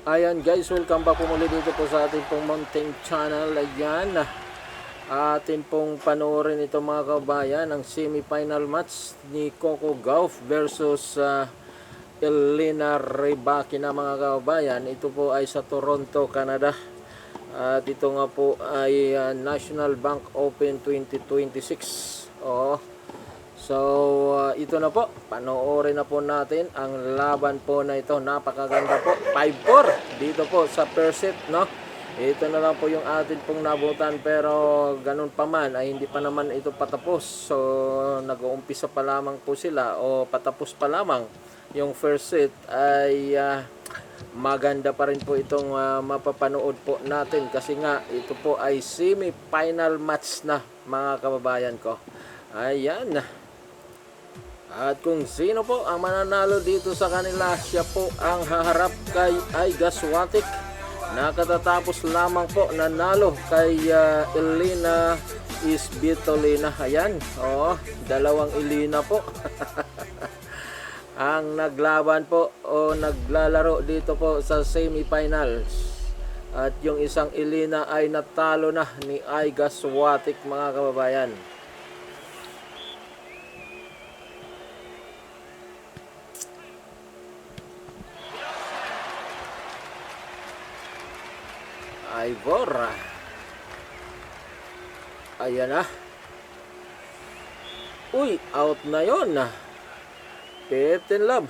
Ayan guys, welcome back po muli dito po sa ating pong Mountain Channel. Ayan, atin pong panoorin ito mga kabayan, ang semi-final match ni Coco Gauff versus Elena Rybakina mga kabayan. Ito po ay sa Toronto, Canada. At ito nga po ay National Bank Open 2026. So, ito na po. Panoorin na po natin ang laban po na ito. Napakaganda po. 5-4 dito po sa first set, no? Ito na lang po yung atin pong nabutan. Pero ganun pa man, ay hindi pa naman ito patapos. So, nag-uumpisa pa lamang po sila o patapos pa lamang yung first set ay maganda pa rin po itong mapapanood po natin. Kasi nga, ito po ay semi-final match na mga kababayan ko. Ayan. At kung sino po ang mananalo dito sa kanila, siya po ang haharap kay Iga Swiatek. Nakatatapos lamang po nanalo kay Elena Svitolina. Ayan, dalawang Elena po. Ang naglaban po o naglalaro dito po sa semifinals. At yung isang Elena ay natalo na ni Iga Swiatek mga kababayan. Ivor. Ayan na. Uy, out na yon. 15 love.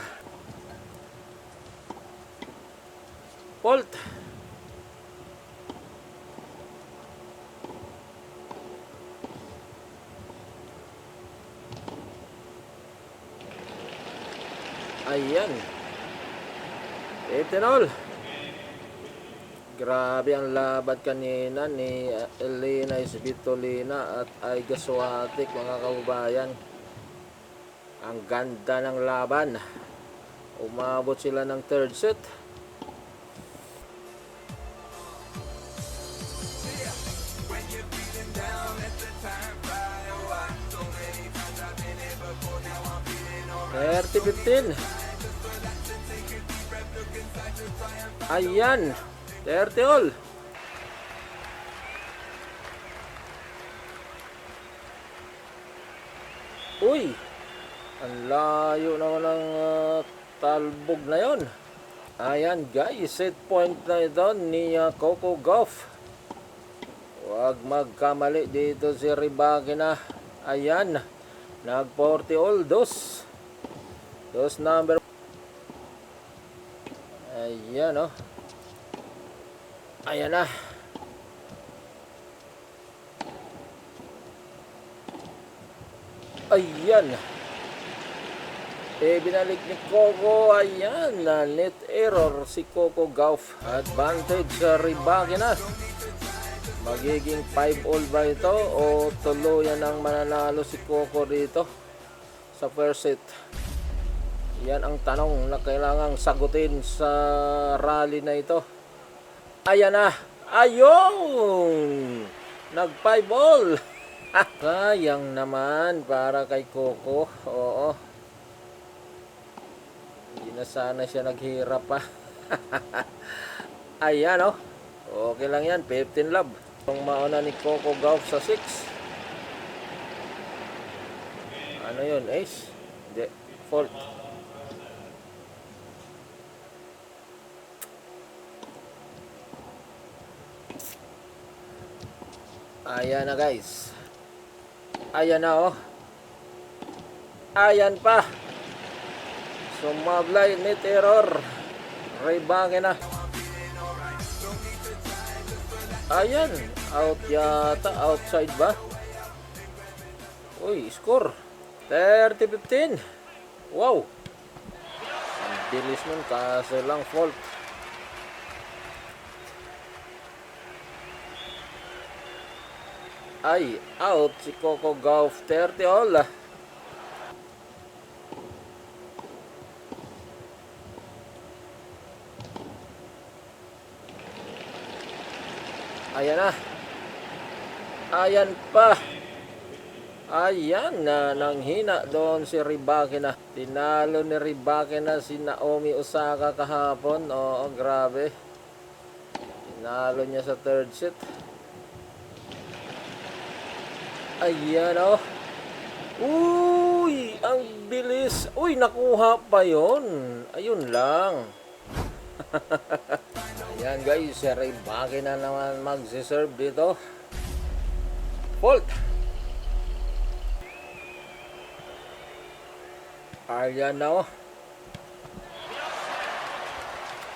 Fault. Ayan. 15 all. Grabe ang laban kanina ni Elena Svitolina at Iga Swiatek mga kababayan. Ang ganda ng laban. Umabot sila ng third set. (30-15) Ayan, 30 all. Uy, ang layo naman ng talbog na yon. Ayan guys, set point na ito ni Coco Gauff. Huwag magkamali dito si Rybakina. Ayan, nag 40 all, dos number. Ayan ayan na. Ayan. Binalik ni Coco. Ayan. Net error si Coco Gauff. Advantage sa Rybakina. Magiging 5 all ba ito o tuluyan ang mananalo si Coco dito sa first set? Yan ang tanong na kailangang sagutin sa rally na ito. Ayan na. Ayun! Nag 5 all. Sayang naman para kay Coco. Oo. Hindi na sana siya naghirap pa. Ayan okay lang yan. 15 love. Ang mauna ni Coco Gauff sa 6. Ano yun? Ace? Hindi. Fault. Ayan na guys. Ayan na Ayan pa. Sumablay, net error. Rybakina. Ayan. Out yata. Outside ba? Uy, score. 30-15. Wow. Ang bilis nun kasi lang fault. Ay, out si Coco Gauff. 30 all. Ayan na. Ayan pa. Ayan na, nanghina doon si Rybakina. Tinalo ni Rybakina si Naomi Osaka kahapon. Oo, grabe. Tinalo niya sa third set. Ayan oh. Uy, ang bilis. Uy, nakuha pa yon. Ayun lang. Ayan guys, si Rybakina naman magsiserve dito. Fault. Ayan na oh.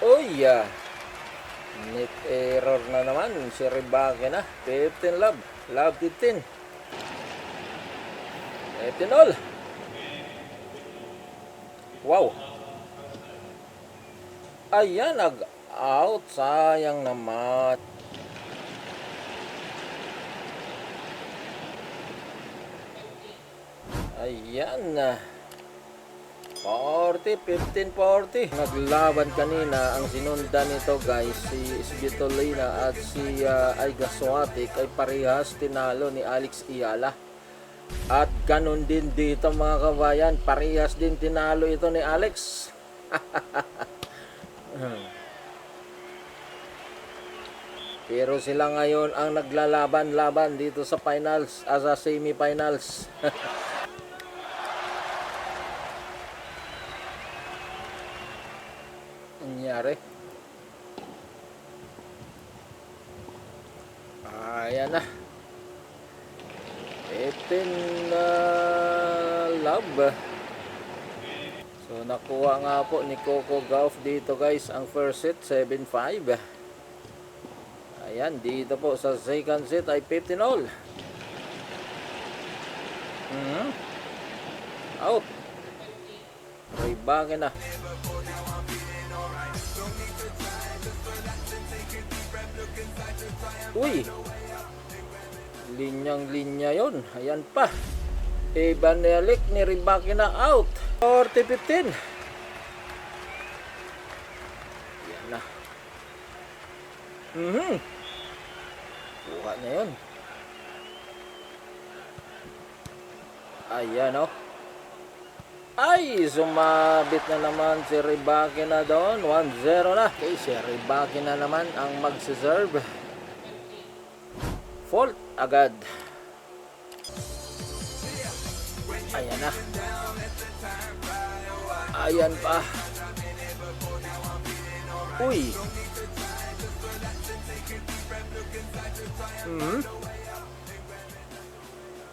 Uy, net error na naman si Rybakina. 15 love. Love 15. 15 all. Wow. Ayan, nag-out. Sayang naman. Ayan na. 40, 15-40. Naglaban kanina ang sinundan nito guys, si Svitolina at si Iga Swiatek ay parehas tinalo ni Alex Iyala. At ganun din dito mga kabayan, parehas din tinalo ito ni Alex. Pero sila ngayon ang naglalaban-laban dito sa finals, sa semi-finals. Nangyari. Ayan na. 18 love. So nakuha nga po ni Coco Gauff dito guys ang first set, 7-5. Ayan, dito po sa second set ay 15 all. Out. Rybakina. Uy, linyang-linya yon. Ayan pa. Ibanelik ni Rybakina out. 40-15. Ayan na. Kuha na yun. Ayan o. Ay, sumabit na naman si Rybakina doon. 1-0 na. Okay, si Rybakina naman ang magsiserve. Fault agad. Ayan na. Ayan pa. Uy.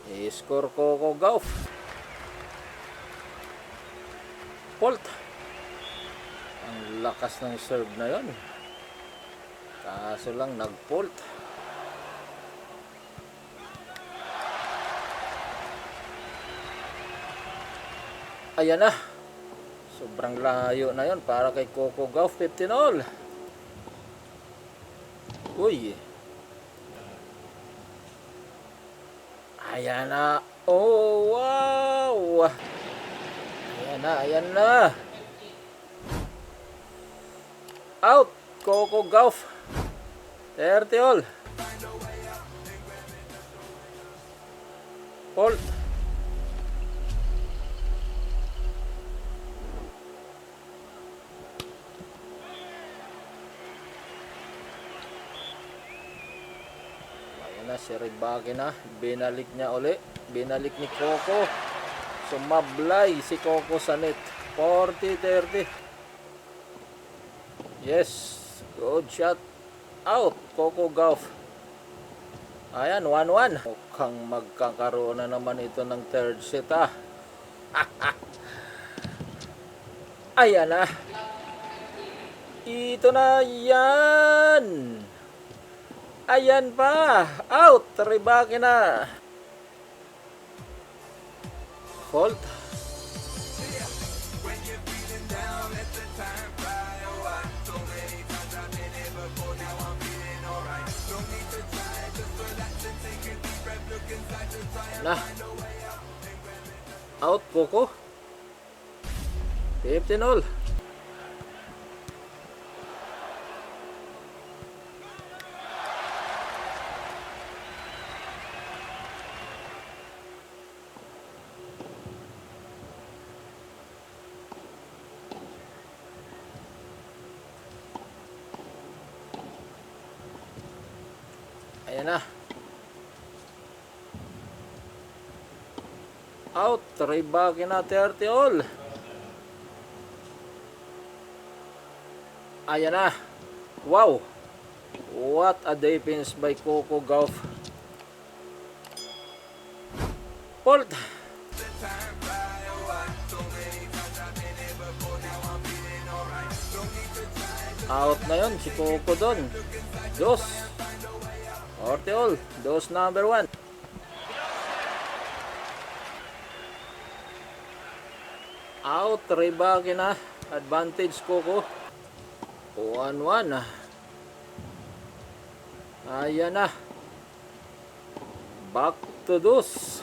I-score Coco Gauff. Fault. Ang lakas ng serve na yon. Kaso lang nag-fault. Ayan na. Sobrang layo na yon para kay Coco Gauff. 15 all. Uy. Ayan na. Oh, wow. Ayan na, ayan na. Out. Coco Gauff. 30 all. Fault. Na si Rybakina, binalik niya uli, binalik ni Coco, sumablay si Coco sa net. 40-30. Yes, good shot. Out. Coco Gauff. Ayan, 1-1. Mukhang magkakaroon na naman ito ng third set Ayan na. Ito na yan. Ayan pa. Out. Rybakina. Fault. Na. Out Coco. 15 all. Ayan na. Out. Rebaki na 30 all. Ayan na. Wow. What a defense by Coco Gauff. Fault. Out na yun si Coco doon. Dos. 40 all. Dos number 1. Out. Rebaki na. Advantage Coco. 1-1. Ayan na. Back to dos.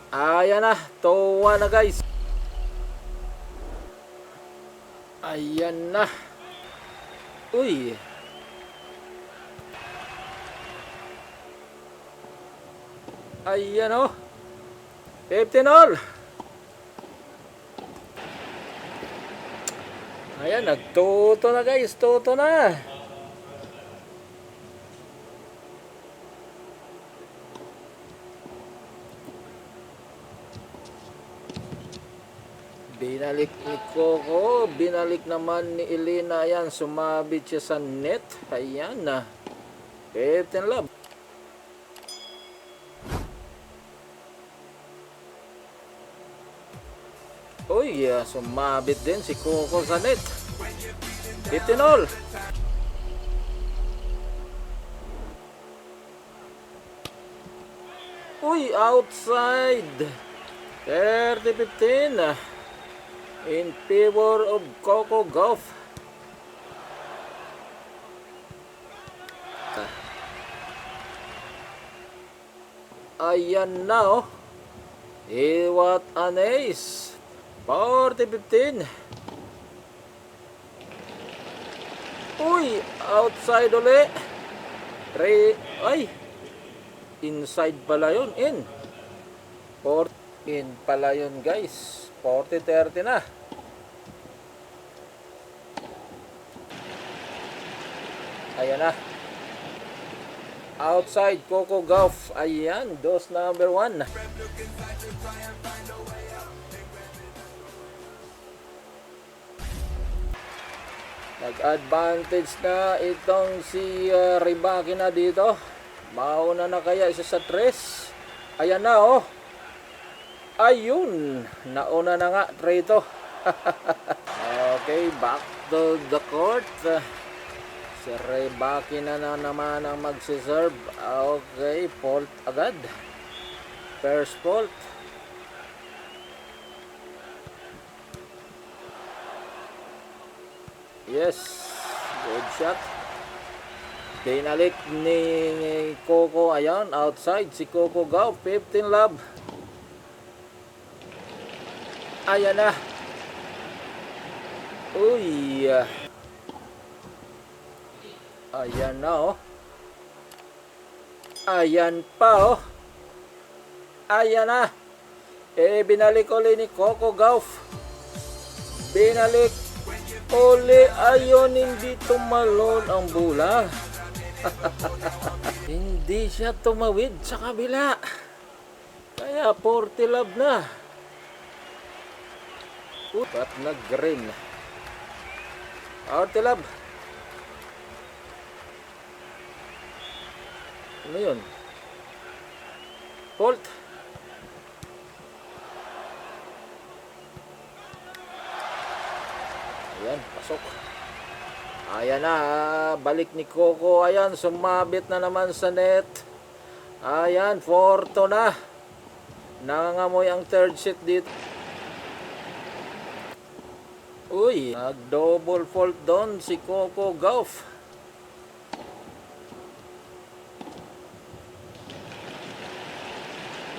Ayan na, tuwa na guys. Ayan na. Uy. Ayan o. 15 all. Ayan, nagtuto na guys, tuto na. Binalik ni Coco, binalik naman ni Elena. Ayan, sumabit siya sa net. Ayan na. 15 love. Uy, sumabit din si Coco sa net. 15 all. Uy, outside. 30-15. In favor of Coco Gauff. Ayan na oh. What an ace. 40-15. Uy, outside uli. 3, ay. Inside pala yun, in. 4 in pala yun guys. 40-30 na. Ayan na. Outside Coco Gauff. Ayan, dos number 1. Nag-advantage na itong si Rebaki na dito. Mauna na kaya isa sa 3. Ayan na oh. Ayun, nauna na nga Trito. Okay, back to the court. Si Rebaki na naman ang magsiserve. Okay, fault agad. First fault. Yes, good shot. Binalik ni Coco. Ayan, outside si Coco Gauff. 15 love. Ayan na. Uy. Ayan na oh. Ayan pa oh. Ayan na. Binalik ulit ni Coco Gauff. Binalik uli. Ayun, hindi tumalon ang bola. Hindi siya tumawid sa kabila. Kaya 40 love na. At nag-green. 40 love. Ano yun? Fault. Ayan, pasok. Ayan na, balik ni Coco. Ayan, sumabit na naman sa net. Ayan, 4-2 na. Nangangamoy ang third set dito. Uy, nag-double fault doon si Coco Gauff.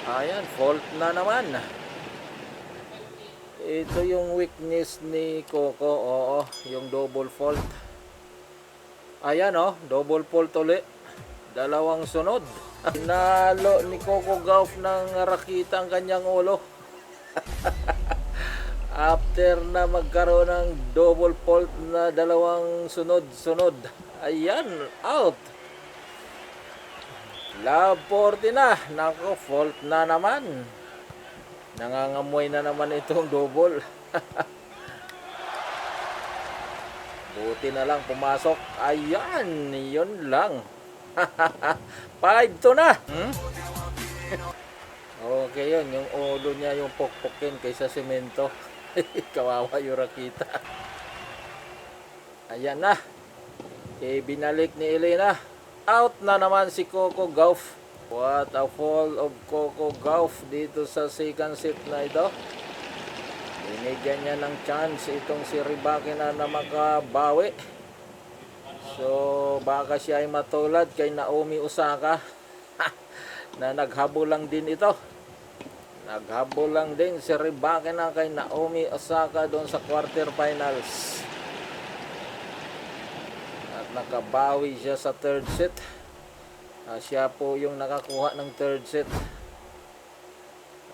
Ayan, fault na naman. Ito yung weakness ni Coco. Oo, yung double fault. Ayan oh, double fault ulit. Dalawang sunod. Nalo ni Coco Gauff ng rakita ang kanyang ulo. After na magkaroon ng double fault na dalawang sunod-sunod. Ayan, out. Love 40 na. Nako, fault na naman. Nangangamoy na naman itong double. Buti na lang pumasok. Ayan, yun lang. 5-2 na. Okay yun, yung ulo niya yung pokpokin kaysa semento. Kawawa yung rakita. Ayan na. Binalik ni Elena. Out na naman si Coco Gauff. What a fall of Coco Gauff dito sa second set na ito. Binigyan niya ng chance itong si Rybakina na makabawi. So baka siya ay matulad kay Naomi Osaka na naghabol lang din ito. Naghabol lang din si Rybakina kay Naomi Osaka doon sa quarterfinals. At nakabawi siya sa third set. Siya po yung nakakuha ng third set.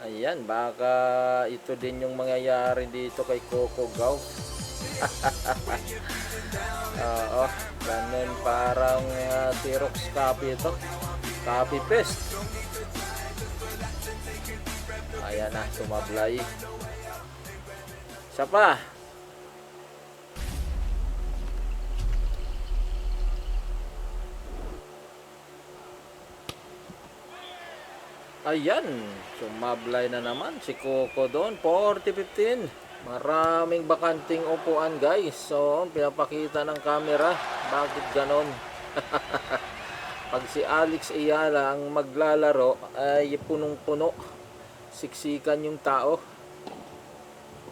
Ayan, baka ito din yung mangyayari dito kay Coco Gauff. Oo, ganun parang Xerox copy ito. Copy paste. Ayan na, sumablay. Isa pa. Ayan, sumablay na naman si Coco doon. 40-15. Maraming bakanting upuan guys. So, pinapakita ng camera. Bakit ganon? Pag si Alex Ayala ang maglalaro ay punong-puno. Siksikan yung tao.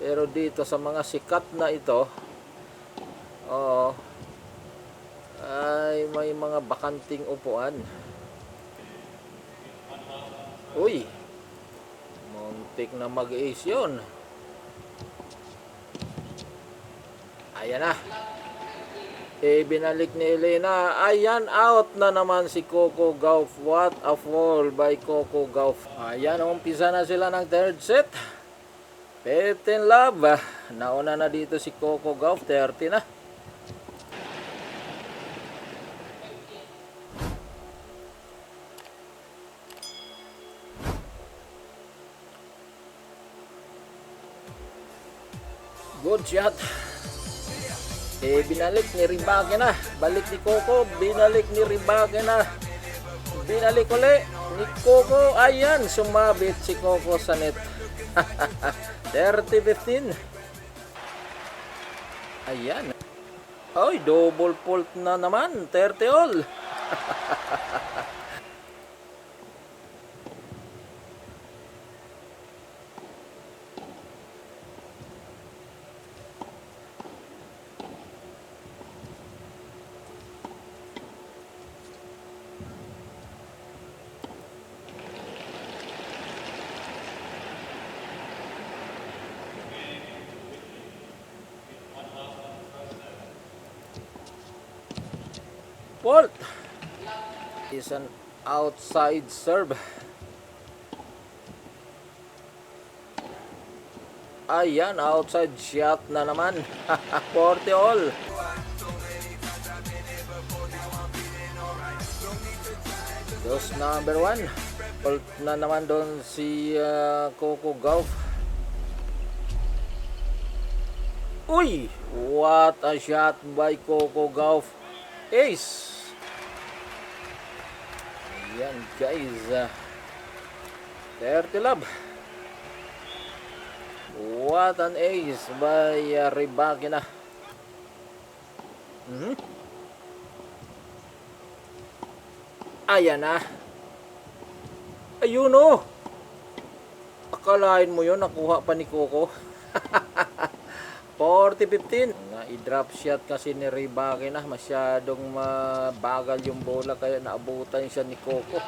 Pero dito sa mga sikat na ito, oo, ay may mga bakanting upuan. Uy, muntik na mag-ace yun. Ayan na. Binalik ni Elena. Ayan, out na naman si Coco Gauff. What a fall by Coco Gauff. Ayan, umpisa na sila ng third set. 15 love. Nauna na dito si Coco Gauff. 30 na. Good shot. Binalik ni Rybakina. Balik ni Coco. Binalik ni Rybakina. Binalik ulit ni Coco. Ayan, sumabit si Coco sa net. 30-15. Ayan. Ay, double fault na naman. 30 all. Fault is an outside serve. Ayan, outside shot na naman. 40 all. Dos number 1. Fault na naman doon si Coco Gauff. Uy, what a shot by Coco Gauff. Ace. Yan guys, 30 love. What an ace by Rybakina. Ayan na. Ayun o. Akalain mo yun, nakuha pa ni Coco. 40-15. I-drop shot kasi ni Rybakina. Masyadong mabagal yung bola kaya naabutan siya ni Coco.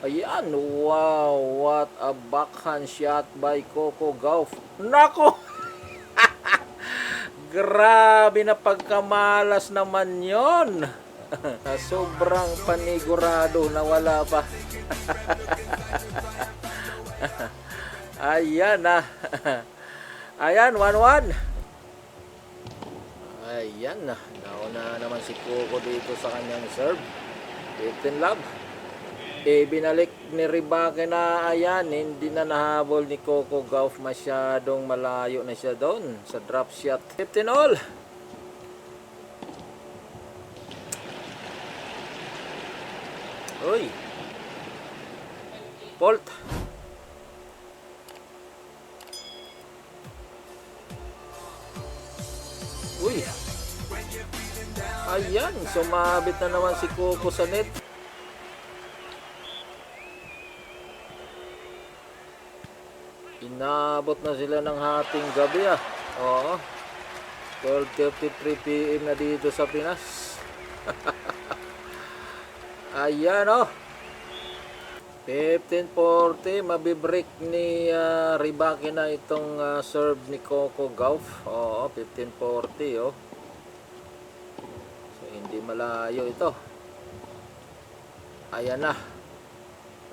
Ayan, wow, what a backhand shot by Coco Gauff. Nako! Grabe na pagkamalas naman yon. Sobrang panigurado na wala pa. Ayan na. Ayan, 1-1. Ayan na. Nauna naman si Coco dito sa kanyang serve. 15 love. Binalik ni Ribake na, ayan, hindi na nahabol ni Coco Gauff, masyadong malayo na siya doon sa drop shot. 15 all. Uy, fault. Uy, ayan, sumabit na naman si Coco sa net. Inabot na sila ng hating gabi Oo. 12:33 PM na dito sa Pinas. Ayan 15:40, mabibreak ni Ribake na itong serve ni Coco Gauff. 15:40 So hindi malayo ito. Ayan na.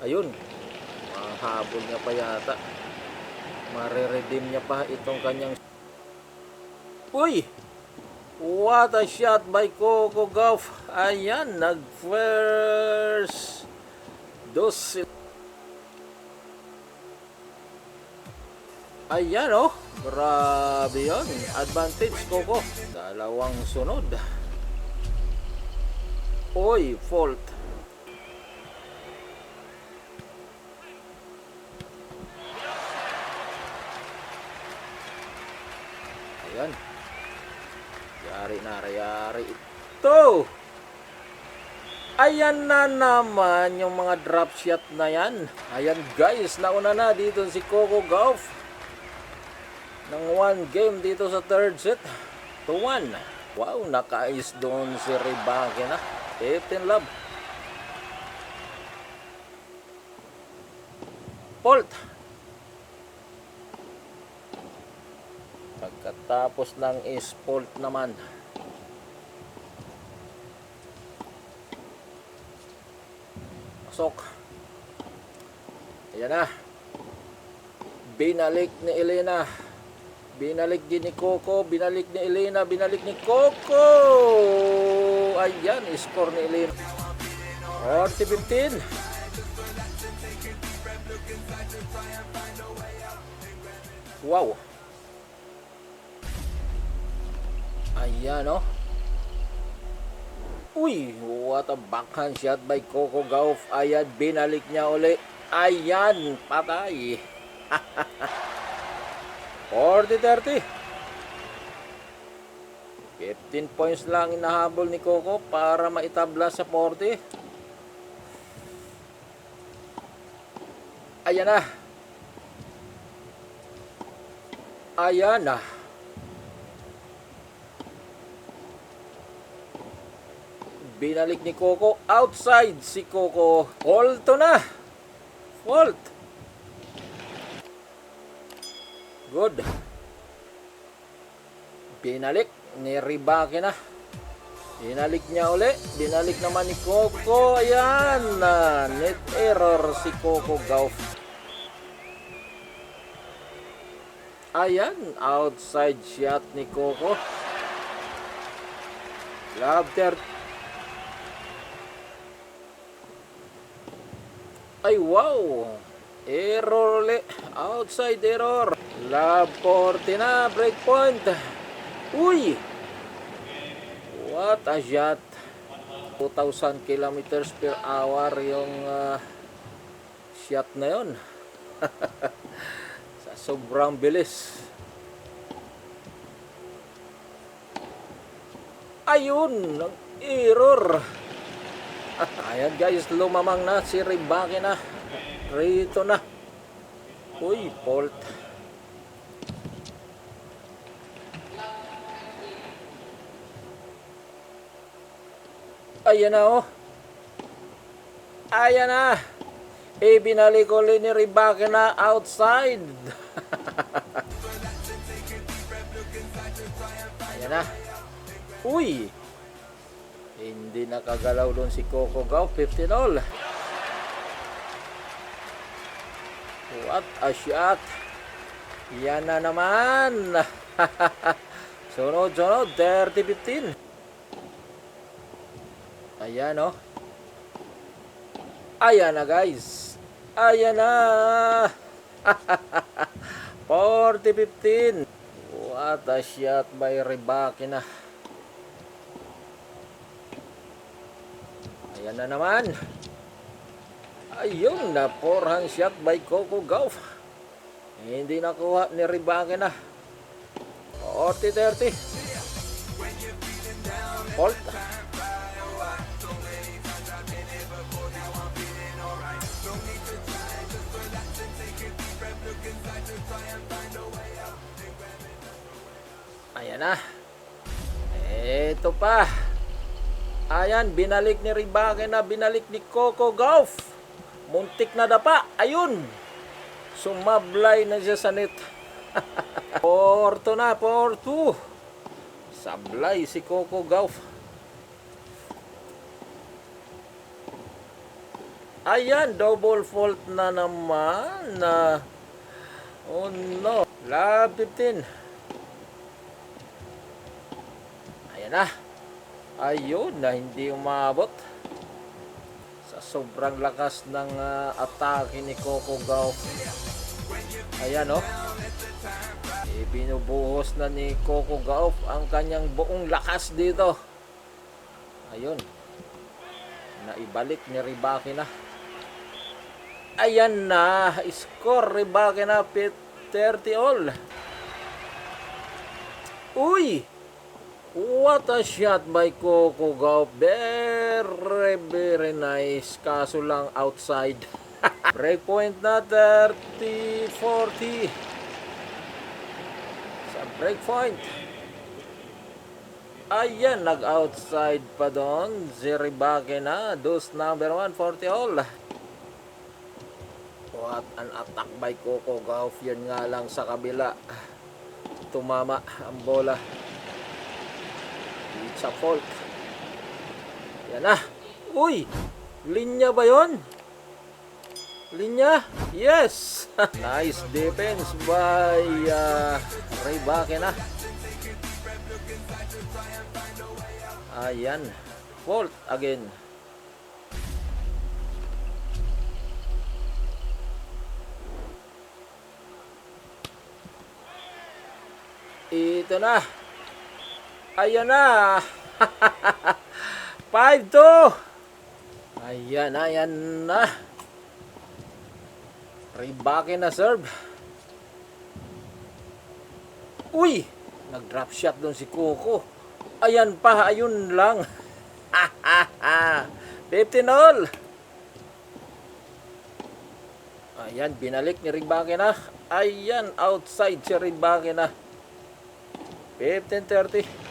Ayun. Mahabol niya pa yata. Mare-redeem niya pa itong kanyang. Uy! What a shot by Coco Gauff. Ayan, nag-first dos. Ayan grabe yun. Advantage Coco. Dalawang sunod. Uy, fault. Ayan. Yari ito. Ayan na naman yung mga drop shot na yan. Ayan guys, nauna na dito si Coco Gauff ng 1 game dito sa third set. 2-1. Wow, naka-ice doon si Ribake na. 15 love. Fault. Pagkatapos ng is-fault naman. Pasok. Ayan na. Binalik ni Elena. Binalik din ni Coco. Binalik ni Elena. Binalik ni Coco. Ayan, score ni Elena. 40-15. Wow. Ayan Uy, what a backhand shot by Coco Gauff. Ayan, binalik niya uli. Ayan, patay. 40-30. 15 points lang inahabol ni Coco para maitabla sa 40. Ayan na. Ayan na. Binalik ni Coco. Outside si Coco. Fault na. Fault. Good. Binalik ni Ribake na. Binalik niya uli. Binalik naman ni Coco. Ayan. Net error si Coco Gauff. Ayan. Outside shot ni Coco. Love 30. Ay, wow! Error ulit. Outside error. Love 40 na. Break point. Uy! What a shot. 2,000 kilometers per hour yung shot na yun. Sa sobrang bilis. Ayun! Nag-error. Ayan guys, lumamang na si Ribake na. Rito na. Uy, fault. Ayan na Ayan na. Ibinalik ulit ni Rybakina outside. Ayan na. Uy! Hindi nakagalaw doon si Coco Gauff. 15 all. What a shot. Yan na naman. Sunod-sunod. 30-15. Ayan o. Ayan na guys. Ayan na. 40-15. What a shot by Rybakina. Ayan na naman. Ayun na, forehand shot by Coco Gauff. Hindi nakuha ni Rybakina. 40-30. Fault. Ayan na. Ito pa. Ayan, binalik ni Rybakina, binalik ni Coco Gauff. Muntik na dapa. Ayun. Sumablay na siya sa net. 4-2 na, 4-2. Sablay si Coco Gauff. Ayan, double fault na naman. Oh no. Love 15. Ayan na. Ayun na, hindi umabot. Sa sobrang lakas ng atake ni Coco Gauff. Ayan o. Binubuhos na ni Coco Gauff ang kanyang buong lakas dito. Ayun. Naibalik ni Rybakina. Ayan na. Score Rybakina 30 all. Uy! What a shot by Coco Gauff. Very, very nice. Kaso lang outside. Breakpoint na 30-40. Sa breakpoint. Ayan, nag-outside pa doon. Si Rybakina. Dose number 1, 40 all. What an attack by Coco Gauff. Yan nga lang sa kabila. Tumama ang bola. It's a fault. Yan na. Uy! Linya ba yon? Linya? Yes! Nice defense by Rybakina. Ayan. Fault again. Ito na. Ayan na. 5-2. Ayan, ayan na. Rybakina serve. Uy! Nag-drop shot doon si Coco. Ayan pa, ayun lang. 15 all. Ayan, binalik ni Rybakina. Ayan, outside si Rybakina. 15-30.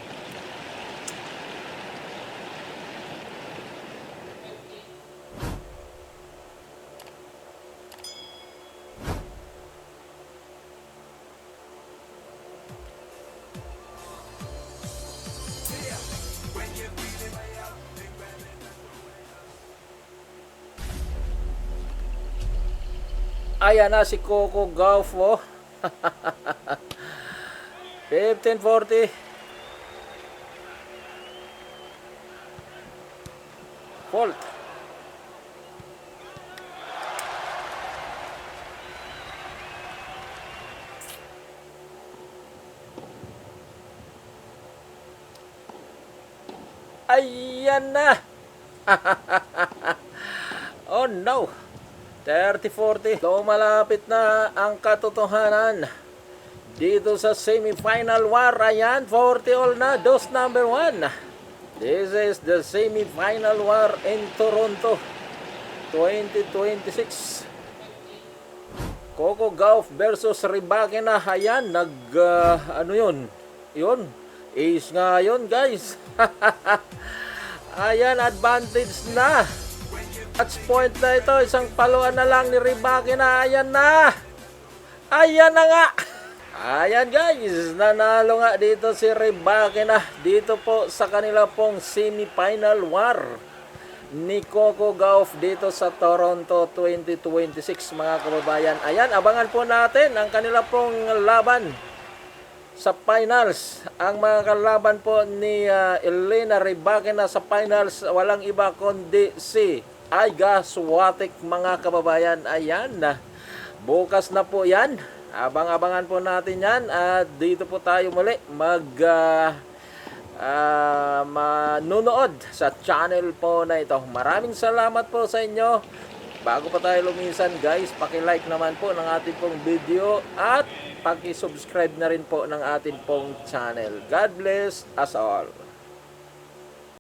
Ayan na si Coco Gauff, oh. 15-40. Fault. Ayan na. Oh no. 30-40. So malapit na ang katotohanan dito sa semifinal war. Ayan, 40 all na. Dose number 1. This is the semifinal war in Toronto 2026. Coco Gauff versus Rybakina. Ayan, ano yun? Yun. Ace nga yun, guys. Ayan, advantage na Touch point na ito, isang paluan na lang ni Rybakina. Ayan na! Ayan na nga! Ayan guys, nanalo nga dito si Rybakina dito po sa kanila pong semi-final war ni Coco Gauff dito sa Toronto 2026 mga kababayan. Ayan, abangan po natin ang kanila pong laban sa finals. Ang mga kalaban po ni Elena Rybakina sa finals, walang iba kundi si Iga Swiatek mga kababayan. Ayan na. Bukas na po yan. Abang-abangan po natin yan. At dito po tayo muli manunood sa channel po na ito. Maraming salamat po sa inyo. Bago pa tayo lumisan guys, paki-like naman po ng ating pong video at paki-subscribe na rin po ng ating pong channel. God bless us all.